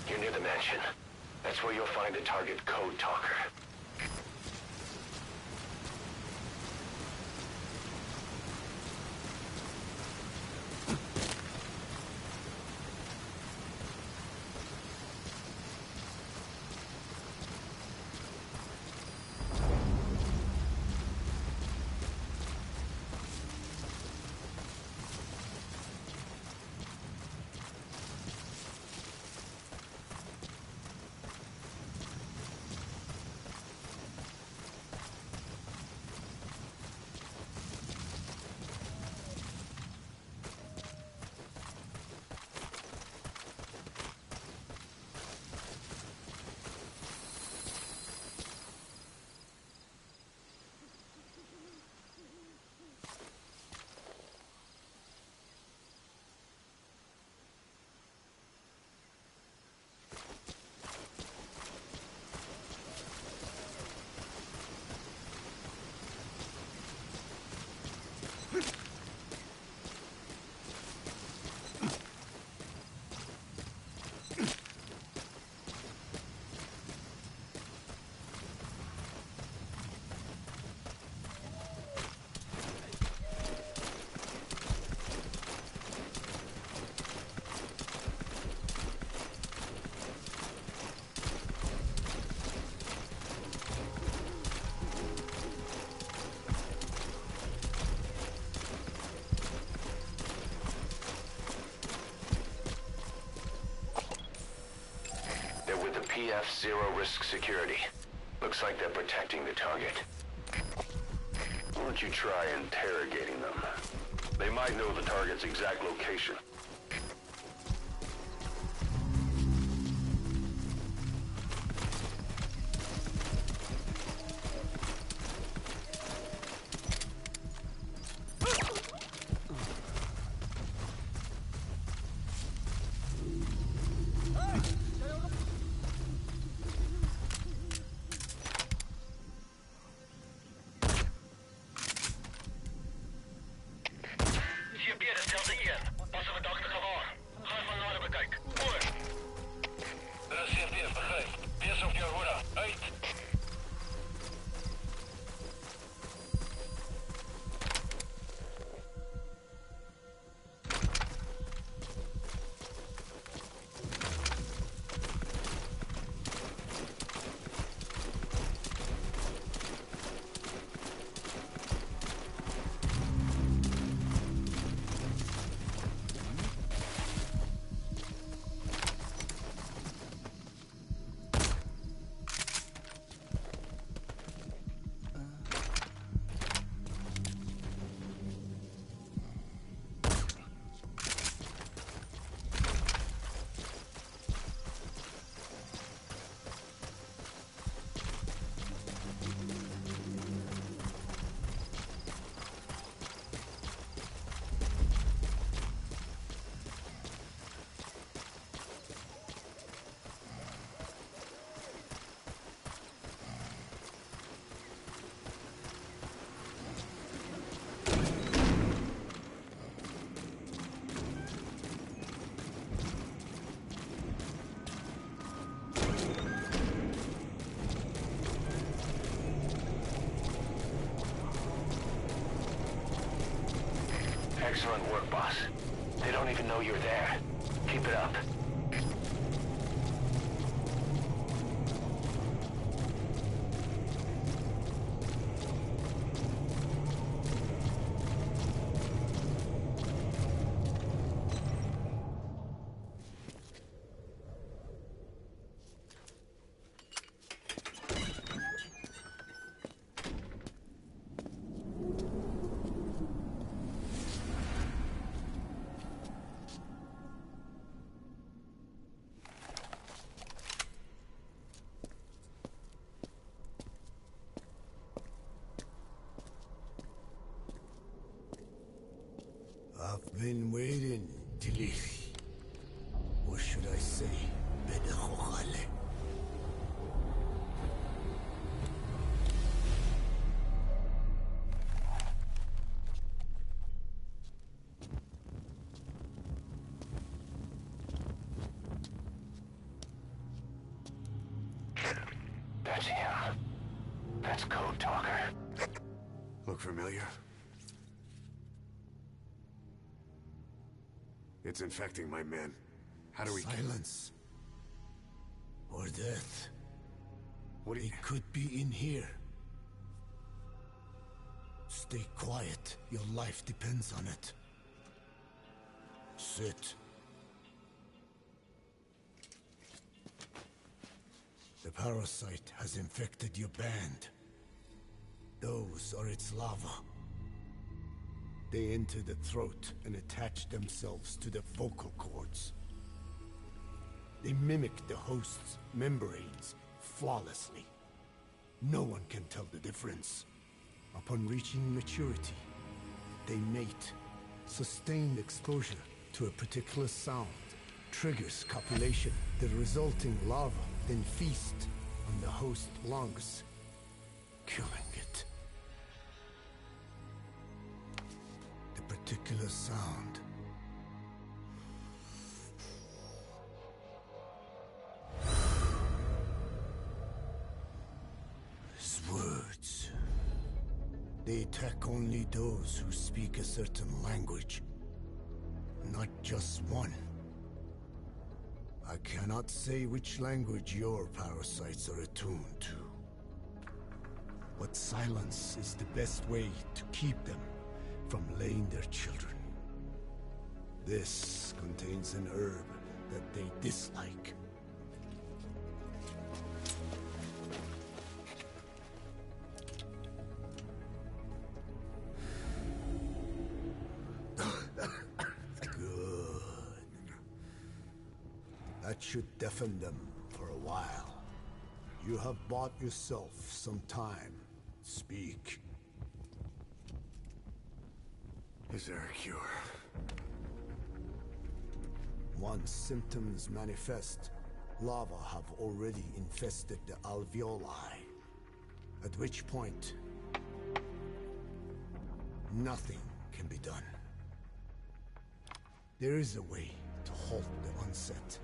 You're near the mansion. That's where you'll find the target Code Talker. PF Zero Risk Security. Looks like they're protecting the target. Why don't you try interrogating them? They might know the target's exact location. Excellent work, boss. They don't even know you're there. Keep it up. I've been waiting, Tilichi. Or should I say, Bedechochale. That's Code Talker. Look familiar? It's infecting my men. How do we... Silence. Or death. What do you... It could be in here. Stay quiet. Your life depends on it. Sit. The parasite has infected your band. Those are its larvae. They enter the throat and attach themselves to the vocal cords. They mimic the host's membranes flawlessly. No one can tell the difference. Upon reaching maturity, they mate. Sustained exposure to a particular sound triggers copulation. The resulting larva then feast on the host lungs, killing it. The particular sound is words. They attack only those who speak a certain language, not just one. I cannot say which language your parasites are attuned to. But silence is the best way to keep them from laying their children. This contains an herb that they dislike. That should deafen them for a while. You have bought yourself some time. Speak. Is there a cure? Once symptoms manifest, larvae have already infested the alveoli. At which point, nothing can be done. There is a way to halt the onset,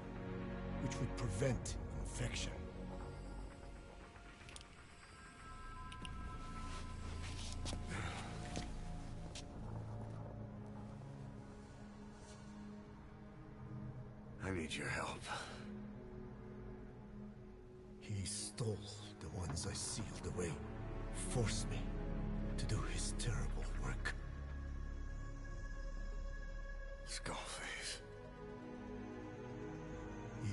which would prevent infection. I need your help. He stole the ones I sealed away, forced me to do his terrible work. Skullface.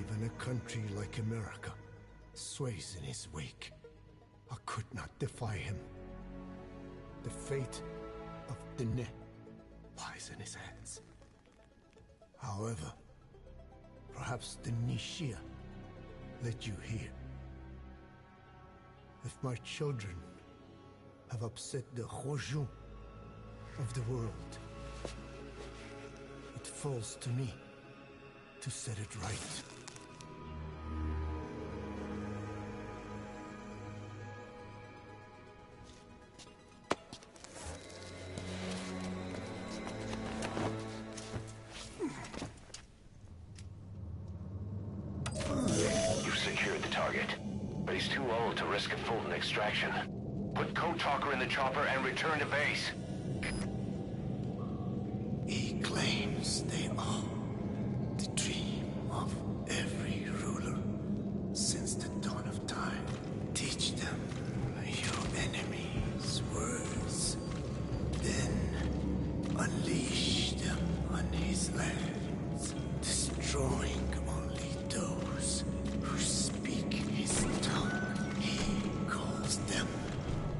Even a country like America sways in his wake. I could not defy him. The fate of Diné lies in his hands. However, perhaps the Nishia led you here. If my children have upset the Rojun of the world, it falls to me to set it right. You've secured the target, but he's too old to risk a Fulton extraction. Put Code Talker in the chopper and return to base. He claims they are the dream of every ruler since the dawn of time. Teach them your enemy's words, then unleash them on his lands, destroying only those who speak his tongue. He calls them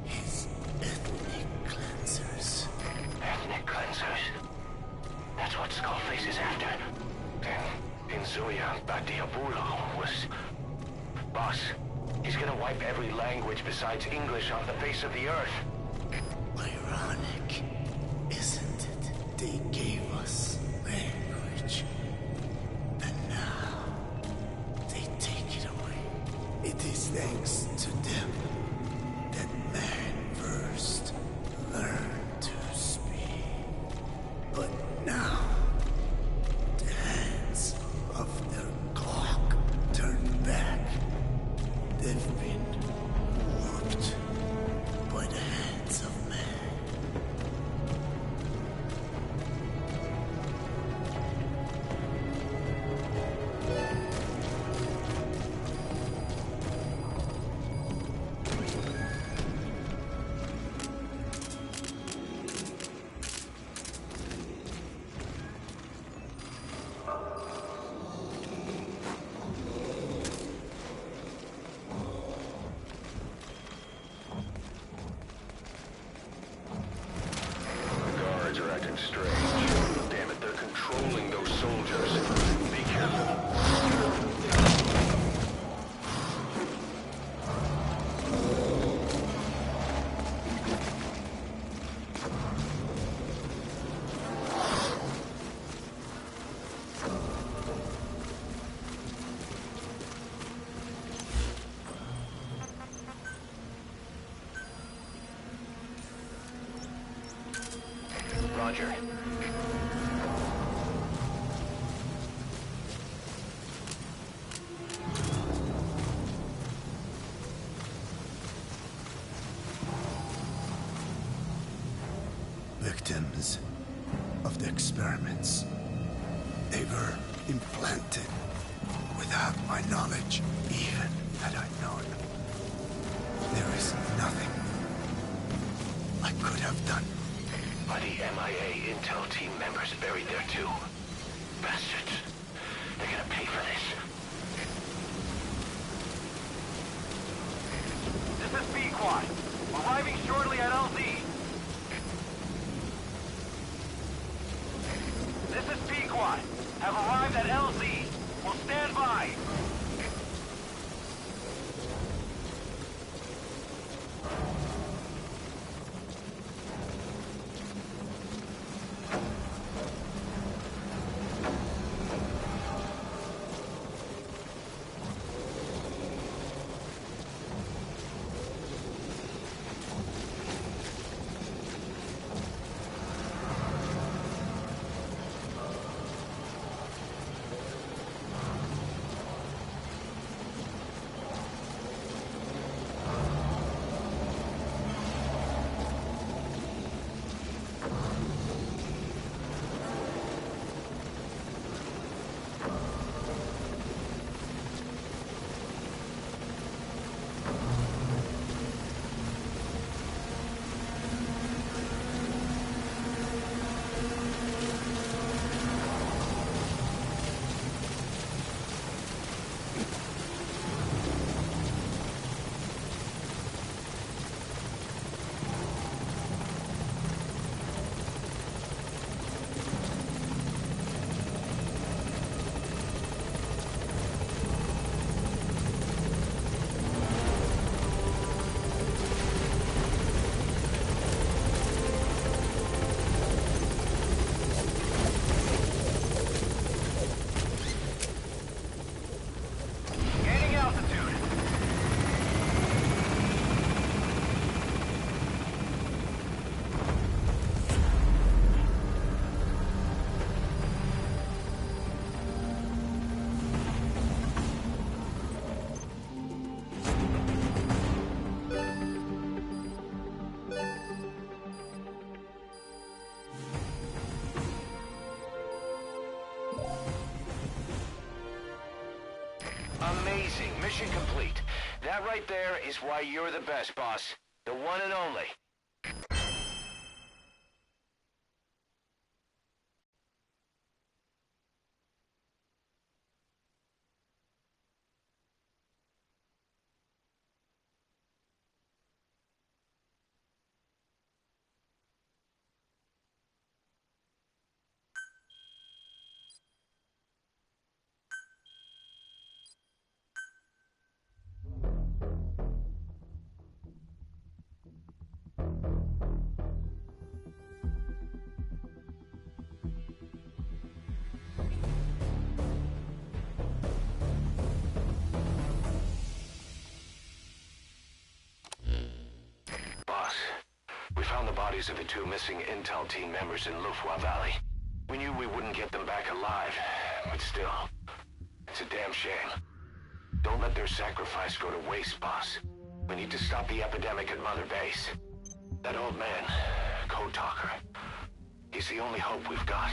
his ethnic cleansers. Ethnic cleansers? That's what Skullface is after. Then Inzuya Badiabulo was... Boss, he's gonna wipe every language besides English off the face of the earth. Ironic, isn't it? They gave us language, and now they take it away. It is thanks to them that man first learned to speak. But now, the hands of their clock turned back. They've been warped Roger. Victims of the experiments. They were implanted without my knowledge, even had I known. There is nothing I could have done. Are the MIA intel team members buried there too? Bastards. They're gonna pay for this. This is B-Quad. Arriving shortly at LZ. This is P-Quad. Have arrived at LZ. Will stand by. Amazing. Mission complete. That right there is why you're the best, boss. The one and only. Found the bodies of the two missing intel team members in Lufwa Valley. We knew we wouldn't get them back alive, but still, it's a damn shame. Don't let their sacrifice go to waste, boss. We need to stop the epidemic at Mother Base. That old man, Code Talker, he's the only hope we've got.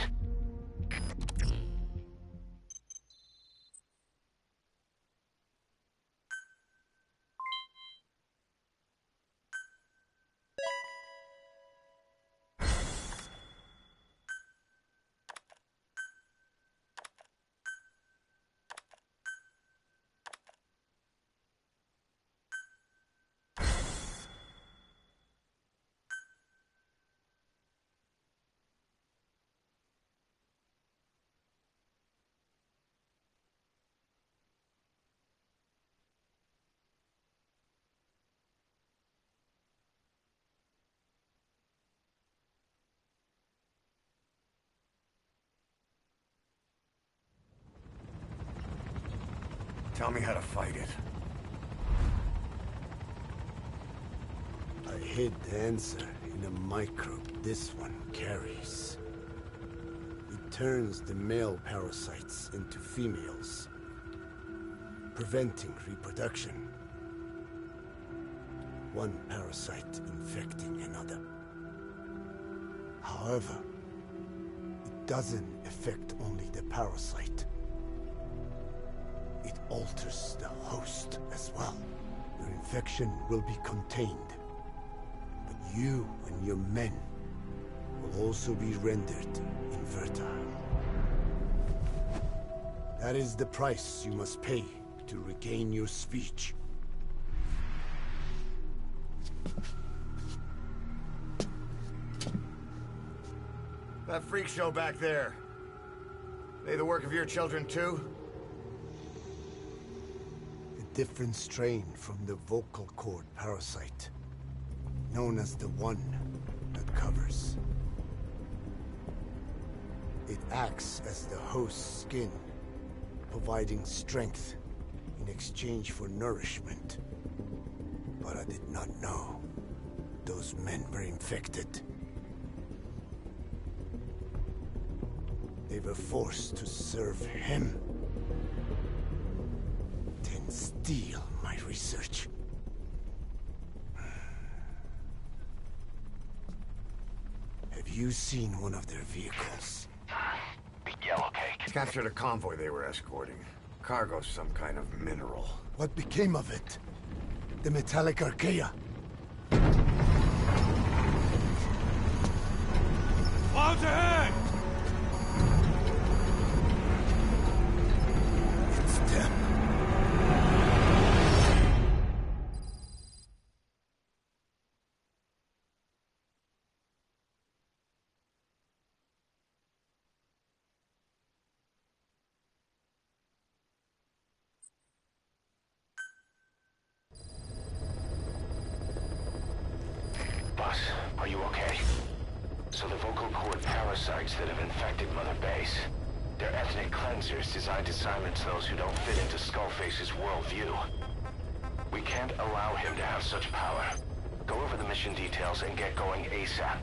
Tell me how to fight it. I hid the answer in a microbe this one carries. turns the male parasites into females, preventing reproduction. One parasite infecting another. However, it doesn't affect only the parasite. It alters the host as well. Your infection will be contained, but you and your men will also be rendered infertile. That is the price you must pay to regain your speech. That freak show back there. They the work of your children too? A different strain from the vocal cord parasite, known as the one that covers. It acts as the host's skin, providing strength in exchange for nourishment. But I did not know those men were infected. They were forced to serve him, then steal my research. Have you seen one of their vehicles? Big yellow cake. Captured a convoy they were escorting. Cargo's some kind of mineral. What became of it? The metallic archaea? Clouds ahead! It's them. Boss, are you okay? So the vocal cord parasites that have infected Mother Base, they're ethnic cleansers designed to silence those who don't fit into Skullface's worldview. We can't allow him to have such power. Go over the mission details and get going ASAP.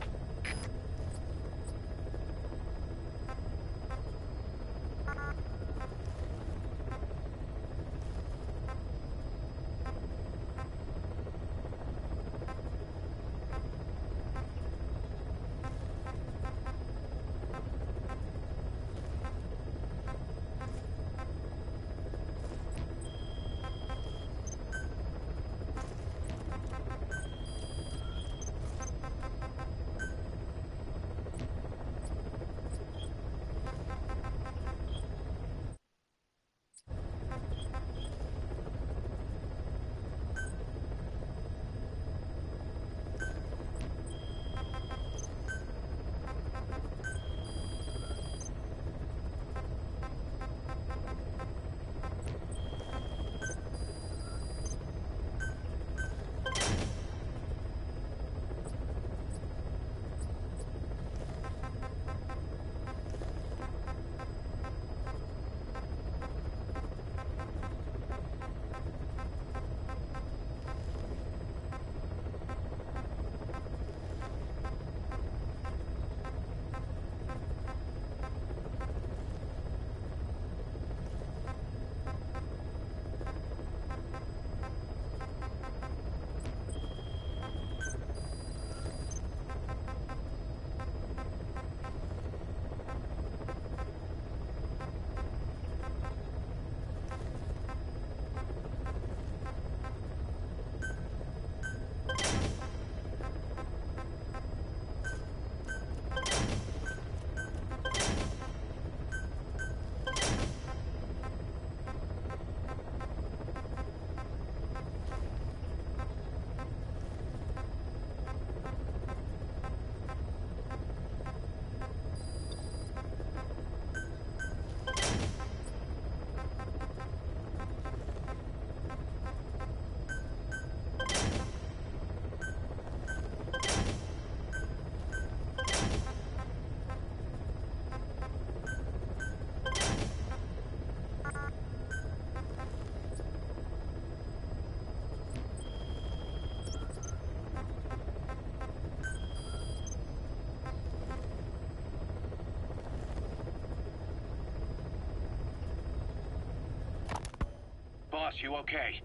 Boss, you okay?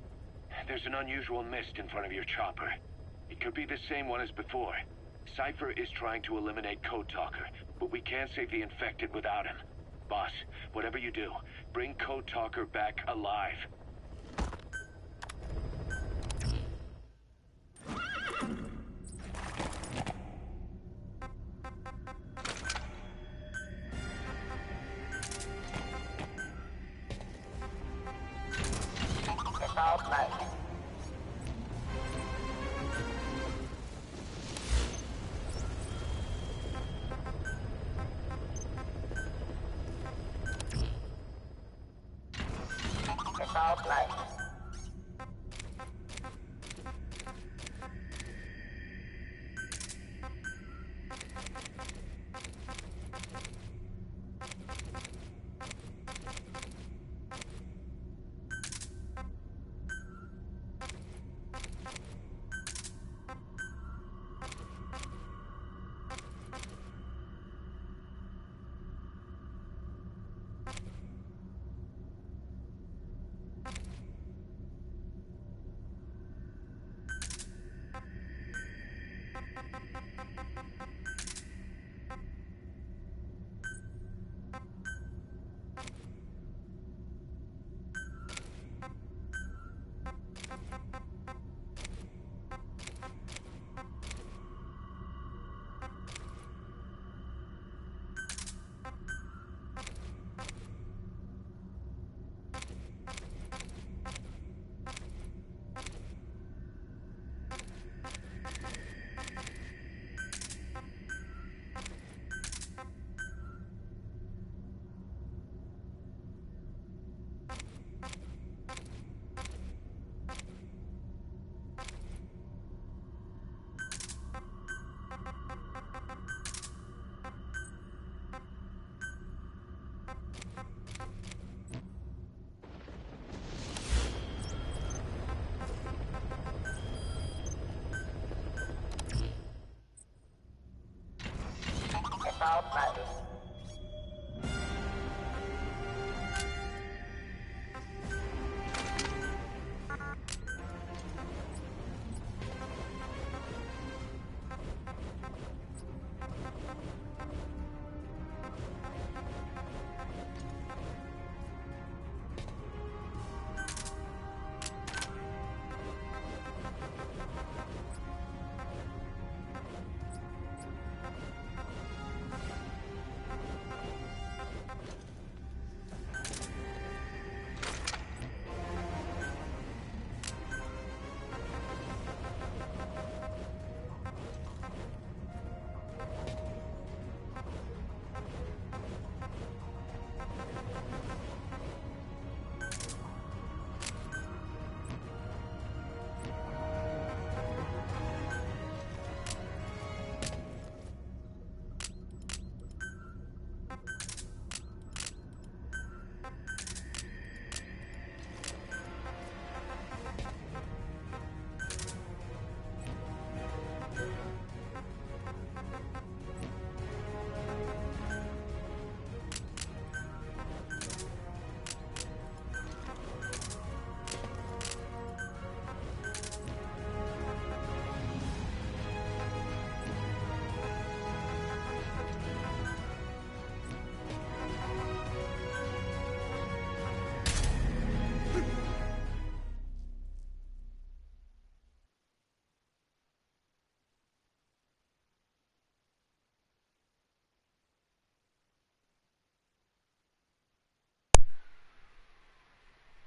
There's an unusual mist in front of your chopper. It could be the same one as before. Cypher is trying to eliminate Code Talker, but we can't save the infected without him. Boss, whatever you do, bring Code Talker back alive.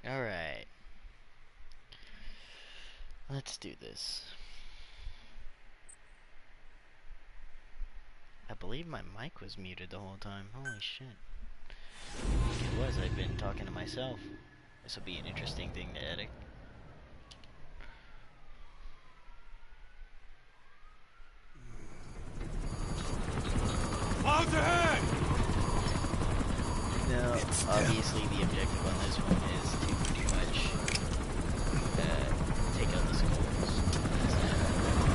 Alright. Let's do this. I believe my mic was muted the whole time. Holy shit. If it was, I've been talking to myself. This will be an interesting thing to edit. Clouds ahead! Now, obviously the objective on this one is to pretty much take out the skulls.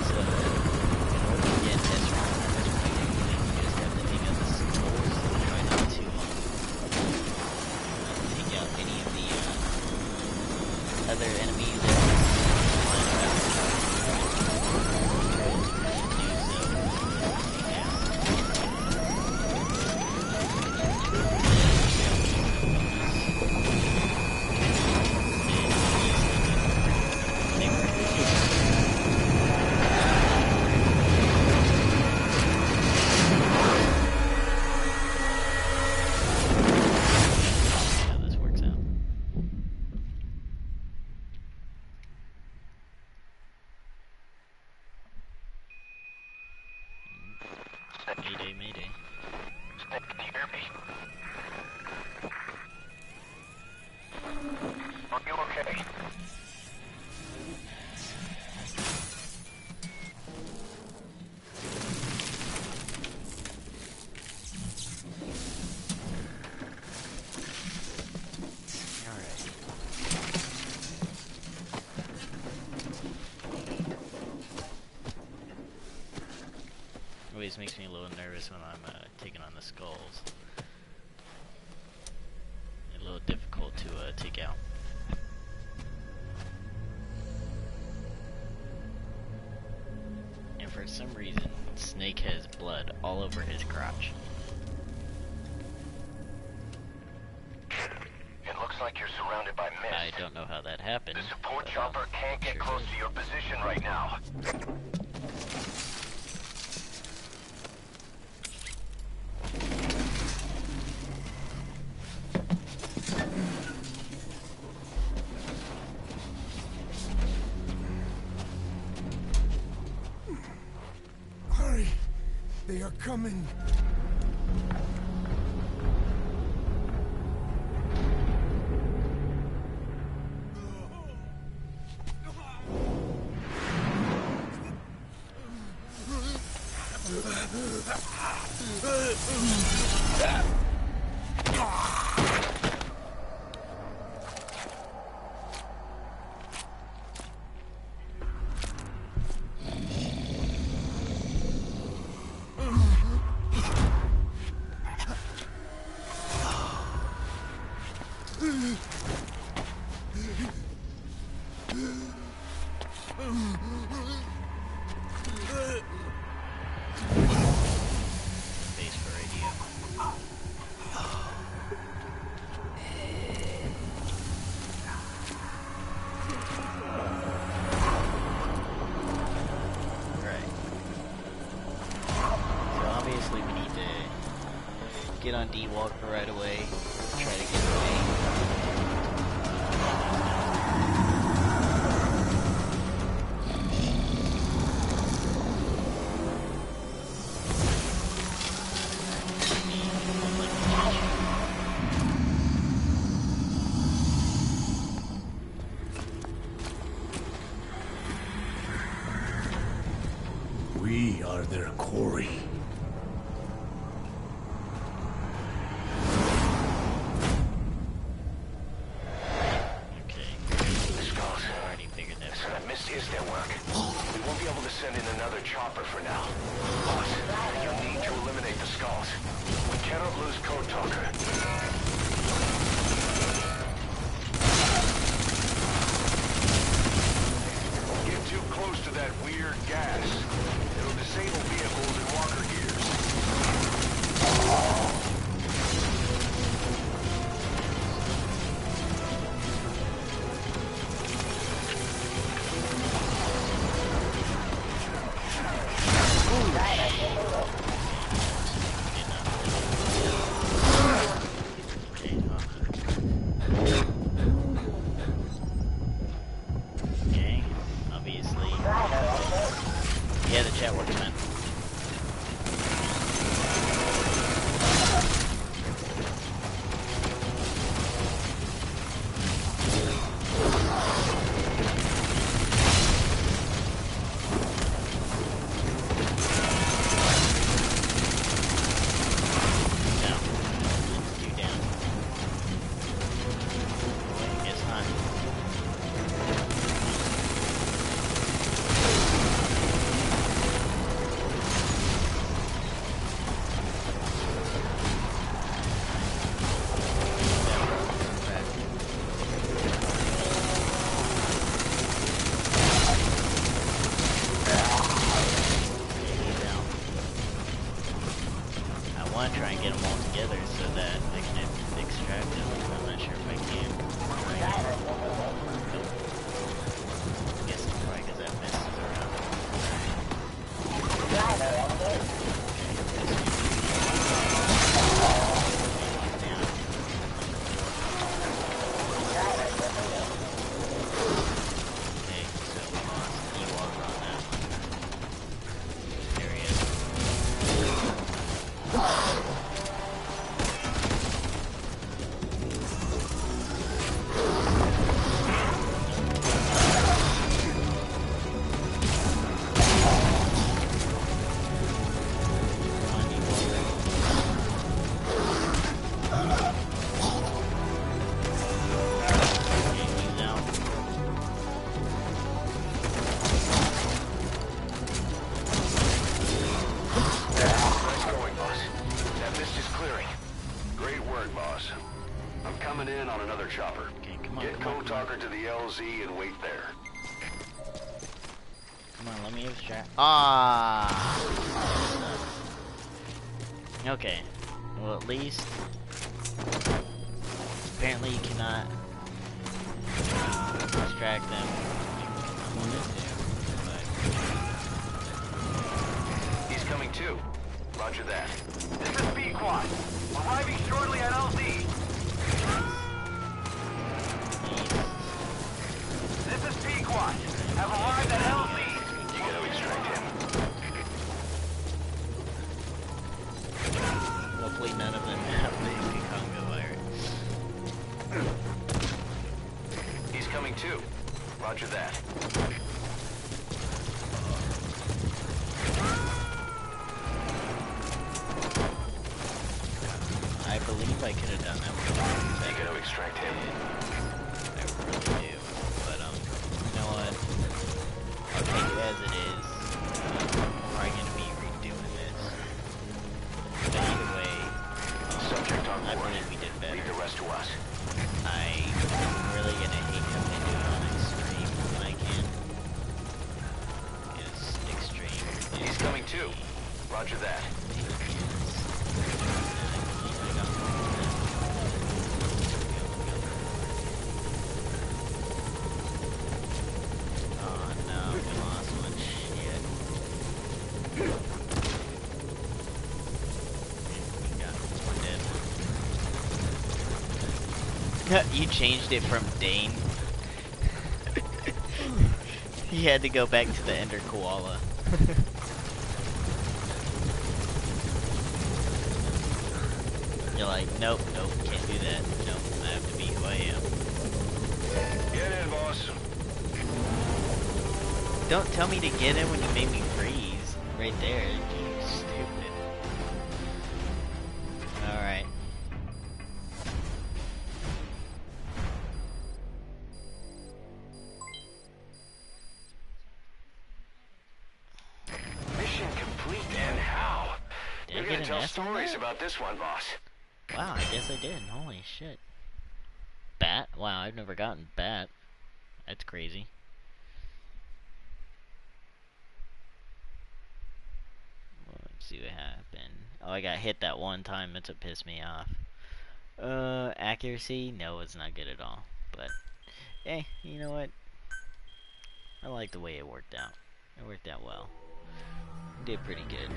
So, in order to get this round, you just have to take out the skulls and try not to take out any of the other enemies that flying around. How this works out. Mayday, mayday. Snake, can you hear me? Are you okay? Always makes me a little nervous when I'm taking on the skulls. They're a little difficult to take out. And for some reason, Snake has blood all over his crotch. It looks like you're surrounded by mist. I don't know how that happened. The support but, chopper can't get sure close did. to your position right now. Hurry! They are coming! Base for radio. Right. So obviously we need to get on D-Walker right away. Try to get away. We are their quarry. Okay. The skulls. I already figured that. So that mist is their work. We won't be able to send in another chopper for now. Boss, you need to eliminate the skulls. We cannot lose Code Talker. Get too close to that weird gas. It'll disable vehicles and walker gears. Okay, okay, obviously. Yeah, the chat works, man. Down. Two down. I guess not. LZ and wait there. Come on, let me abstract. Ah. Okay. Well, at least apparently you cannot distract them. I wanted to, He's coming too. Roger that. This is Pequod. Arriving shortly at LZ. This is Pequod. Have arrived at LZ. You gotta extract him. hopefully none of them have the Congo virus. He's coming too. Roger that. I believe I could have done that with You gotta extract him. I really do. But, you know what? I'll take it as it is. I'm probably gonna be redoing this. But either way, Subject on I board. believe we did better. Leave the rest to us. I'm really gonna hate having to do it on extreme when I can. Yes, extreme. He's coming too. Roger that. You changed it from Dane. He had to go back to the Ender Koala. You're like, nope, can't do that. Nope, I have to be who I am. Get in, boss. Don't tell me to get in when you made me freeze. Right there, you stupid. Alright. Mission complete, and how? Did I You're get gonna an tell S on stories that? about this one, boss. Wow, I guess I did. Holy shit. Bat? Wow, I've never gotten bat. That's crazy. Let's see what happened. Oh, I got hit that one time. That's what pissed me off. Accuracy? No, it's not good at all. But, hey, you know what? I like the way it worked out. It worked out well. Did pretty good.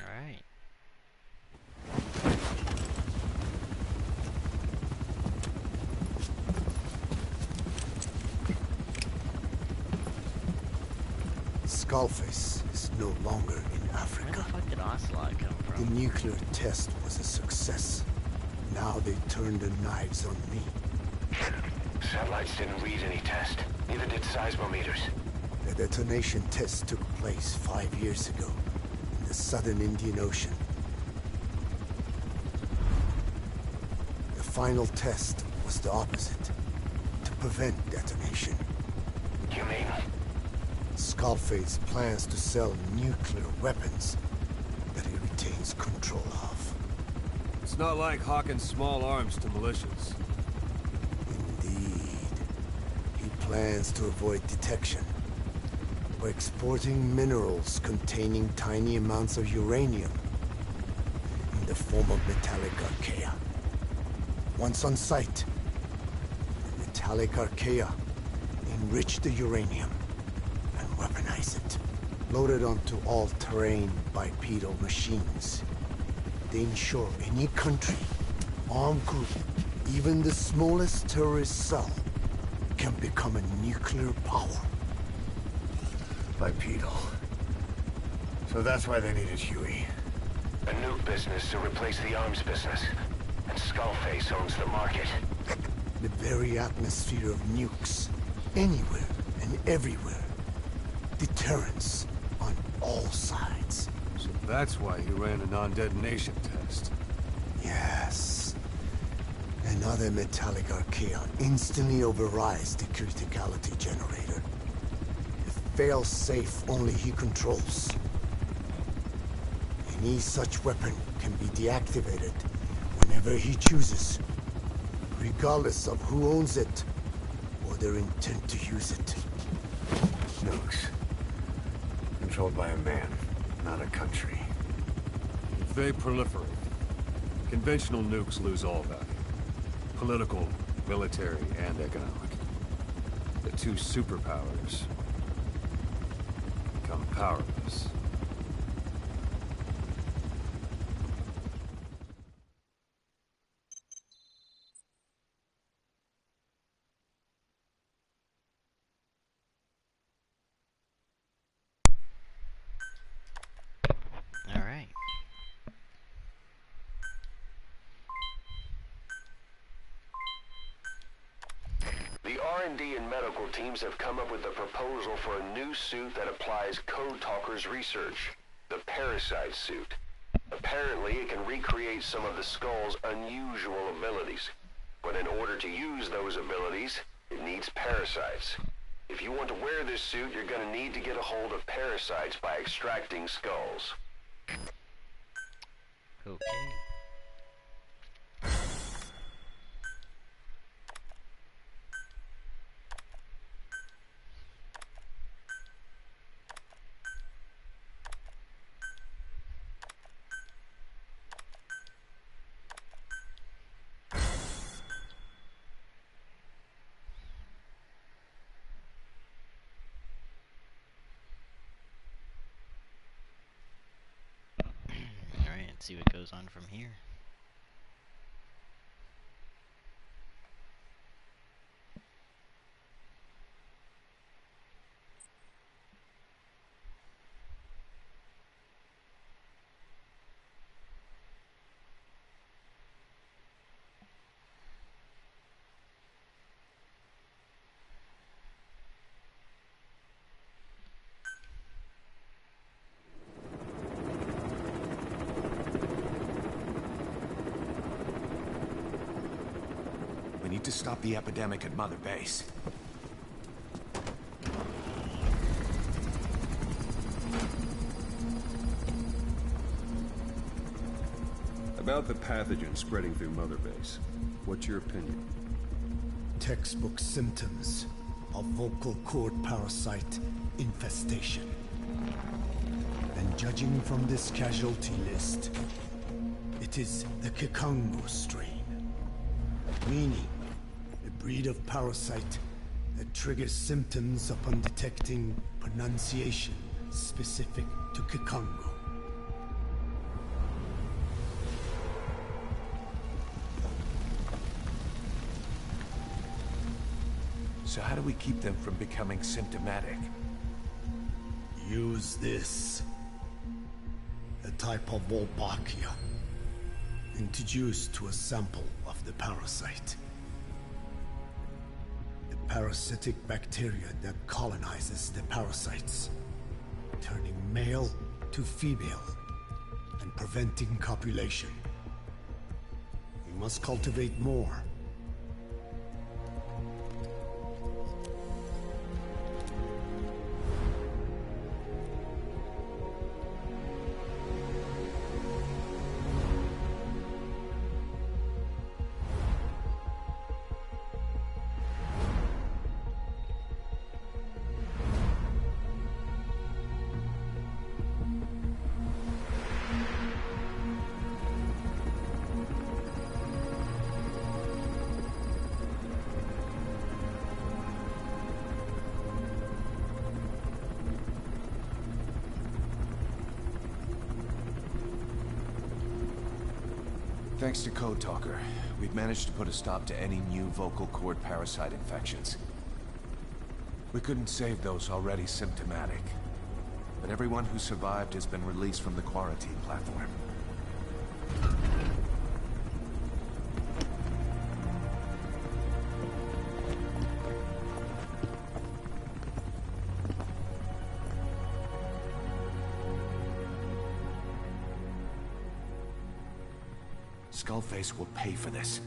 Alright. Skullface is no longer in Where the Africa. fuck did Ocelot come The from? nuclear test was a success. Now they turned their knives on me. Satellites didn't read any test. Neither did seismometers. The detonation test took place 5 years ago in the southern Indian Ocean. The final test was the opposite, to prevent detonation. You mean? Skullface plans to sell nuclear weapons that he retains control of. It's not like hawking small arms to militias. Indeed. He plans to avoid detection by exporting minerals containing tiny amounts of uranium in the form of metallic archaea. Once on site, the metallic archaea enrich the uranium and weaponize it. Loaded onto all-terrain bipedal machines, they ensure any country, armed group, even the smallest terrorist cell, can become a nuclear power. Bipedal. So that's why they needed Huey. A nuke business to replace the arms business. Nukes owns the market. The very atmosphere of nukes. Anywhere and everywhere. Deterrence on all sides. So that's why he ran a non-detonation test. Yes. Another metallic archaea instantly overrides the criticality generator. A fail-safe only he controls. Any such weapon can be deactivated whenever he chooses, regardless of who owns it or their intent to use it. Nukes. Controlled by a man, not a country. If they proliferate, conventional nukes lose all value. Political, military, and economic. The two superpowers become powerless. All right. The R&D and medical teams have come up with a proposal for a new suit that applies Code Talker's research, the Parasite suit. Apparently, it can recreate some of the Skull's unusual abilities. But in order to use those abilities, it needs parasites. If you want to wear this suit, you're going to need to get a hold of parasites by extracting skulls. Okay. Alright, let's see what goes on from here. We need to stop the epidemic at Mother Base. About the pathogen spreading through Mother Base, what's your opinion? Textbook symptoms of vocal cord parasite infestation. And judging from this casualty list, it is the Kikango strain. Meaning, a breed of parasite that triggers symptoms upon detecting pronunciation specific to Kikango. So how do we keep them from becoming symptomatic? Use this. A type of Wolbachia. Introduced to a sample of the parasite. A parasitic bacteria that colonizes the parasites, turning male to female and preventing copulation. We must cultivate more. Thanks to Code Talker, we've managed to put a stop to any new vocal cord parasite infections. We couldn't save those already symptomatic, but everyone who survived has been released from the quarantine platform. Skullface will pay for this.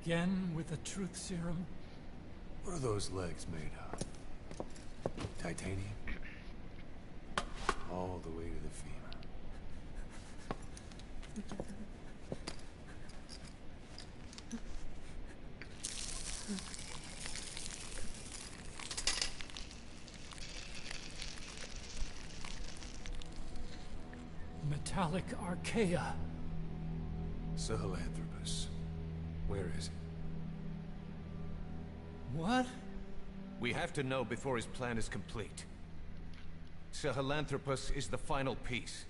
Again with the truth serum? What are those legs made of? Titanium? All the way to the femur. Metallic archaea. Sahelanthropus. Where is it? What? We have to know before his plan is complete. Sahelanthropus is the final piece.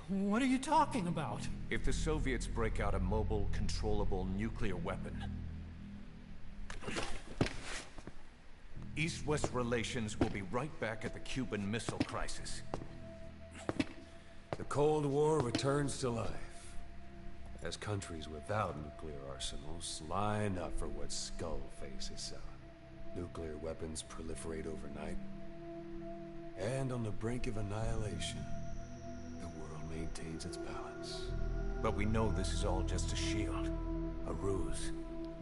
What are you talking about? If the Soviets break out a mobile, controllable nuclear weapon, East-West relations will be right back at the Cuban Missile Crisis. The Cold War returns to life, as countries without nuclear arsenals line up for what Skullface is selling. Nuclear weapons proliferate overnight, and on the brink of annihilation, the world maintains its balance. But we know this is all just a shield, a ruse.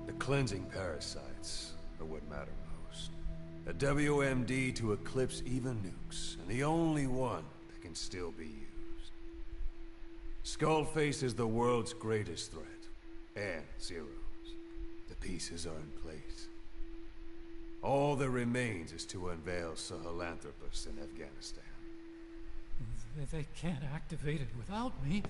The cleansing parasites are what matter most. A WMD to eclipse even nukes, and the only one that can still be used. Skullface is the world's greatest threat, and Zero's. The pieces are in place. All that remains is to unveil Sahelanthropus in Afghanistan. They can't activate it without me.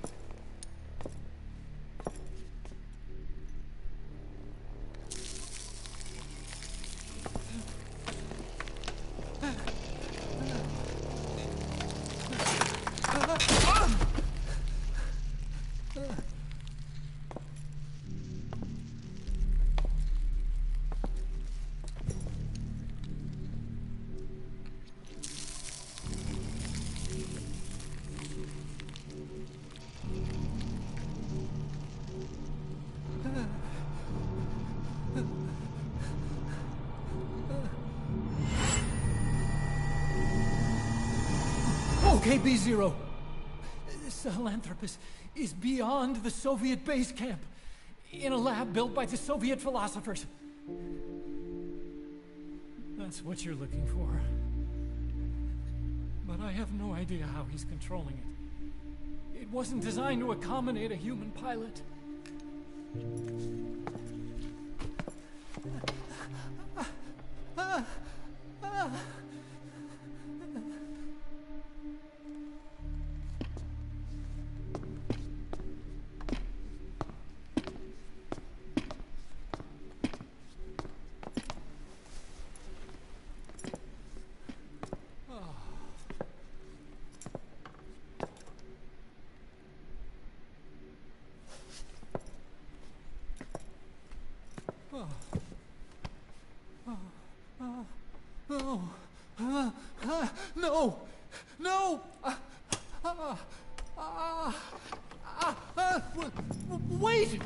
Okay, B-Zero. Sahelanthropus is beyond the Soviet base camp, in a lab built by the Soviet philosophers. That's what you're looking for. But I have no idea how he's controlling it. It wasn't designed to accommodate a human pilot. No! No! Wait!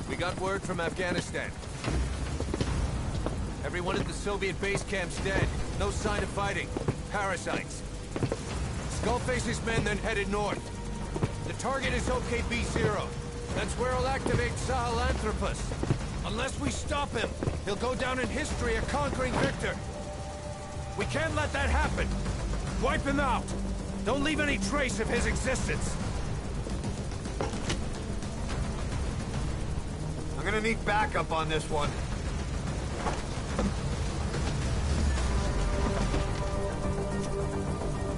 We got word from Afghanistan. Everyone at the Soviet base camp's dead. No sign of fighting. Parasites. Skullface's men then headed north. The target is OKB-0. That's where he'll activate Sahelanthropus. Unless we stop him, he'll go down in history a conquering victor. We can't let that happen. Wipe him out. Don't leave any trace of his existence. I'm gonna need backup on this one.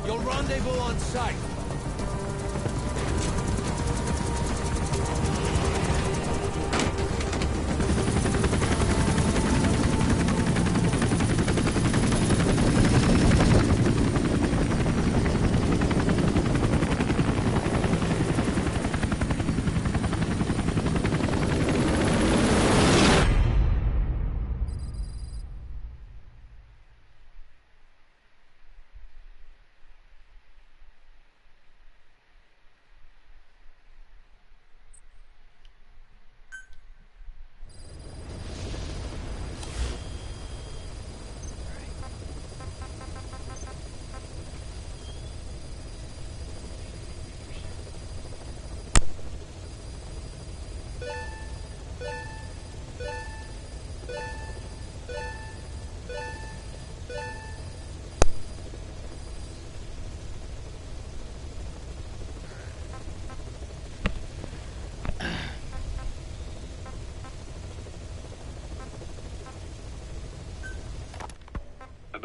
You'll rendezvous on site.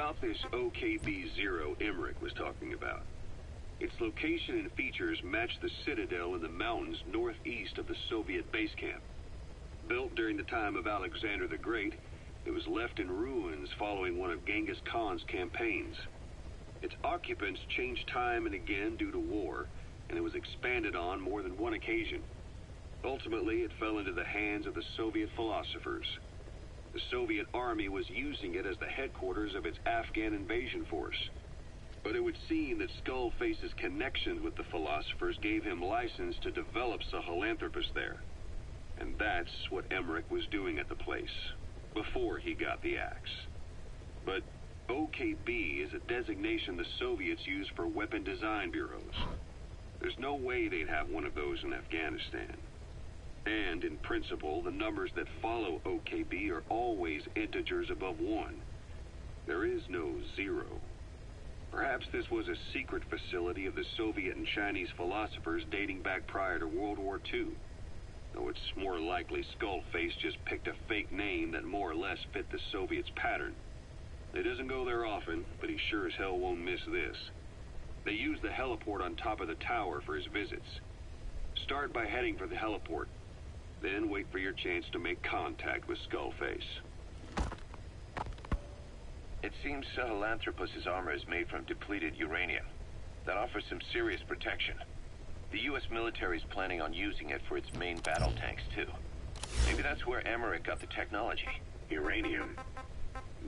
About this OKB-0 Emmerich was talking about. Its location and features match the citadel in the mountains northeast of the Soviet base camp. Built during the time of Alexander the Great, it was left in ruins following one of Genghis Khan's campaigns. Its occupants changed time and again due to war, and it was expanded on more than one occasion. Ultimately, it fell into the hands of the Soviet philosophers. The Soviet army was using it as the headquarters of its Afghan invasion force. But it would seem that Skullface's connections with the philosophers gave him license to develop Sahelanthropus there. And that's what Emmerich was doing at the place, before he got the axe. But OKB is a designation the Soviets use for weapon design bureaus. There's no way they'd have one of those in Afghanistan. And, in principle, the numbers that follow OKB are always integers above 1. There is no 0. Perhaps this was a secret facility of the Soviet and Chinese philosophers dating back prior to World War II. Though it's more likely Skullface just picked a fake name that more or less fit the Soviets' pattern. He doesn't go there often, but he sure as hell won't miss this. They use the heliport on top of the tower for his visits. Start by heading for the heliport. Then wait for your chance to make contact with Skullface. It seems Sahelanthropus' armor is made from depleted uranium. That offers some serious protection. The U.S. military is planning on using it for its main battle tanks, too. Maybe that's where Emmerich got the technology. Uranium?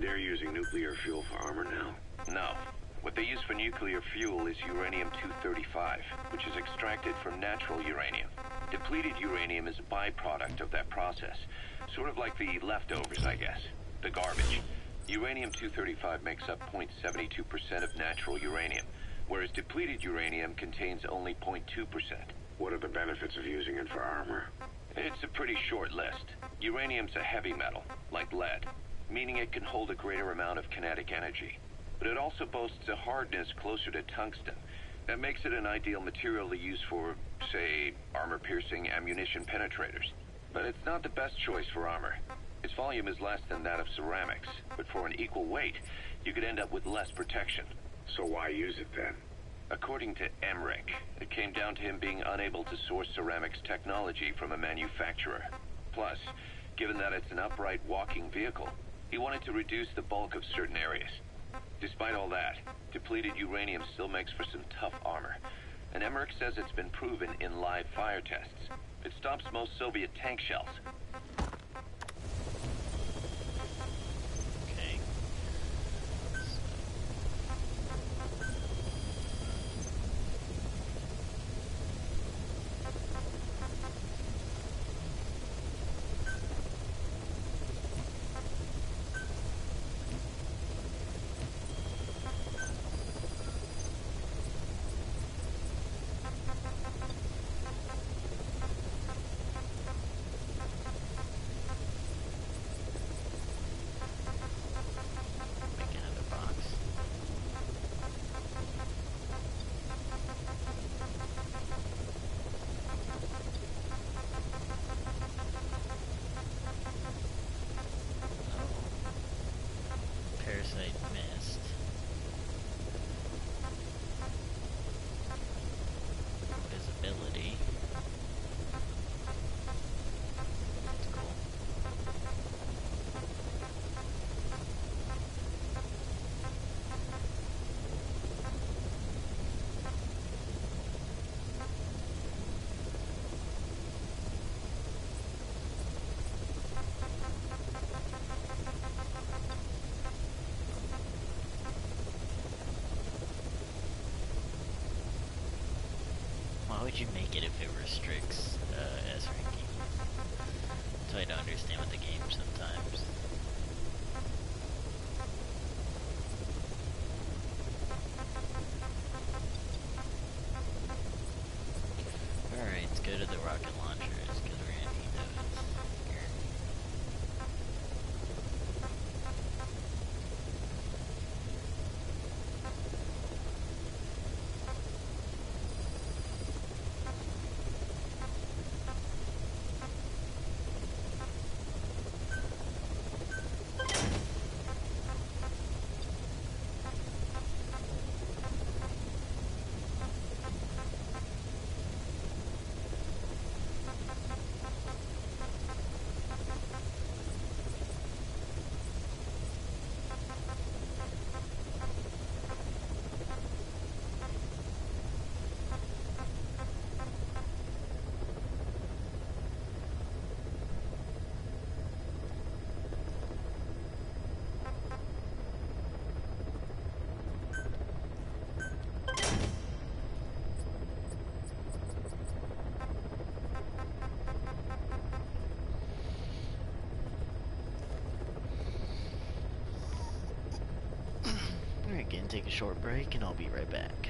They're using nuclear fuel for armor now? No. What they use for nuclear fuel is uranium-235, which is extracted from natural uranium. Depleted uranium is a byproduct of that process. Sort of like the leftovers, I guess. The garbage. Uranium-235 makes up 0.72% of natural uranium, whereas depleted uranium contains only 0.2%. What are the benefits of using it for armor? It's a pretty short list. Uranium's a heavy metal, like lead, meaning it can hold a greater amount of kinetic energy. But it also boasts a hardness closer to tungsten. That makes it an ideal material to use for, say, armor-piercing ammunition penetrators. But it's not the best choice for armor. Its volume is less than that of ceramics, but for an equal weight, you could end up with less protection. So why use it then? According to Emmerich, it came down to him being unable to source ceramics technology from a manufacturer. Plus, given that it's an upright walking vehicle, he wanted to reduce the bulk of certain areas. Despite all that, depleted uranium still makes for some tough armor. And Emmerich says it's been proven in live fire tests. It stops most Soviet tank shells. Okay. Make another box. Parasite missed. Visibility. That's cool. Why would you make it if it restricts S ranking? So I don't understand with the game sometimes. Alright, let's go to the rocket launchers, because we're gonna need those here. again, take a short break, and I'll be right back.